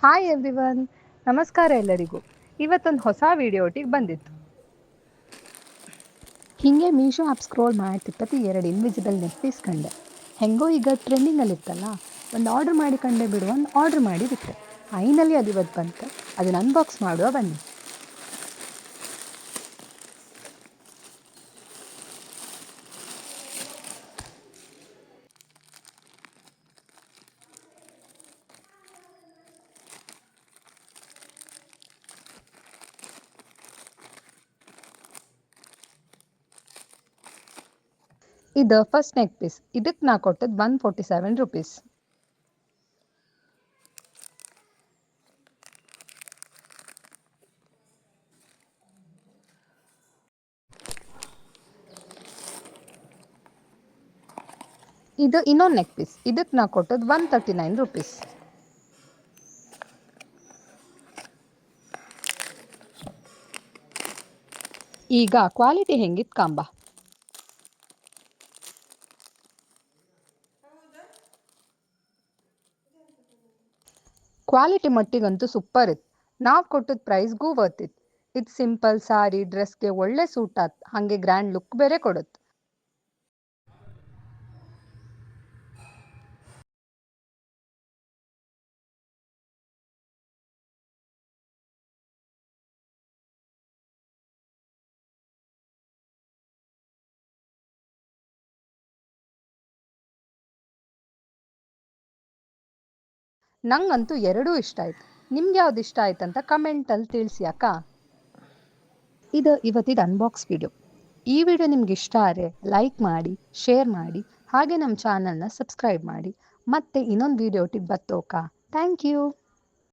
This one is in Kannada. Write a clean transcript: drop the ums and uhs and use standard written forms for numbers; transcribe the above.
ಹಾಯ್ ಎವ್ರಿವನ್, ನಮಸ್ಕಾರ ಎಲ್ಲರಿಗೂ. ಇವತ್ತೊಂದು ಹೊಸ ವಿಡಿಯೋ ಒಟ್ಟಿಗೆ ಬಂದಿತ್ತು. ಹೀಗೆ ಮೀಶೋ ಆ್ಯಪ್ ಸ್ಕ್ರೋಲ್ ಮಾಡ್ತಿಪ್ಪತ್ತಿ 2 ಇನ್ವಿಸಿಬಲ್ ನೆಕ್ ಪೀಸ್ ಕಂಡೆ. ಹೆಂಗೋ ಈಗ ಟ್ರೆಂಡಿಂಗಲ್ಲಿತ್ತಲ್ಲ, ಒಂದು ಆರ್ಡ್ರ್ ಮಾಡಿ ಕಂಡೆ ಬಿಡುವ ಒಂದು ಆರ್ಡ್ರ್ ಮಾಡಿ ಬಿಟ್ಟೆ. ಫೈನಲಿ ಅದು ಇವತ್ತು ಬಂತು. ಅದನ್ನು ಅನ್ಬಾಕ್ಸ್ ಮಾಡುವ ಬನ್ನಿ. ಇದು ಫಸ್ಟ್ ನೆಕ್ ಪೀಸ್. ಇದಕ್ಕೆ ನಾ ಕೊಟ್ಟದ್ದು 147 ರೂಪೀಸ್. ಇದು ಇನ್ನೊಂದು ನೆಕ್ ಪೀಸ್. ಇದಕ್ಕೆ ನಾ ಕೊಟ್ಟದ್ದು 139 ರೂಪೀಸ್. ಈಗ ಕ್ವಾಲಿಟಿ ಹೆಂಗಿತ್ತು ಕಾಂಬ. ಕ್ವಾಲಿಟಿ ಮಟ್ಟಿಗಂತೂ ಸೂಪರ್ ಇತ್ತು. ನಾವು ಕೊಟ್ಟದ ಪ್ರೈಸ್ಗೂ ವರ್ತ್ ಇತ್ತು. ಇದು ಸಿಂಪಲ್ ಸಾರಿ ಡ್ರೆಸ್ಗೆ ಒಳ್ಳೆ ಸೂಟ್ ಆತ್, ಹಾಗೆ ಗ್ರ್ಯಾಂಡ್ ಲುಕ್ ಬೇರೆ ಕೊಡುತ್ತೆ. ನಂಗಂತೂ ಎರಡೂ ಇಷ್ಟ ಆಯ್ತು. ನಿಮ್ಗೆ ಯಾವ್ದು ಇಷ್ಟ ಆಯ್ತು ಅಂತ ಕಮೆಂಟಲ್ಲಿ ತಿಳಿಸಿ ಅಕ್ಕ. ಇದು ಇವತ್ತಿದ ಅನ್ಬಾಕ್ಸ್ ವಿಡಿಯೋ. ಈ ವಿಡಿಯೋ ನಿಮ್ಗೆ ಇಷ್ಟ ಆದರೆ ಲೈಕ್ ಮಾಡಿ, ಶೇರ್ ಮಾಡಿ, ಹಾಗೆ ನಮ್ಮ ಚಾನಲ್ನ ಸಬ್ಸ್ಕ್ರೈಬ್ ಮಾಡಿ. ಮತ್ತೆ ಇನ್ನೊಂದು ವಿಡಿಯೋ ಒಟ್ಟಿಗೆ ಬರ್ತೋಕ. Thank you.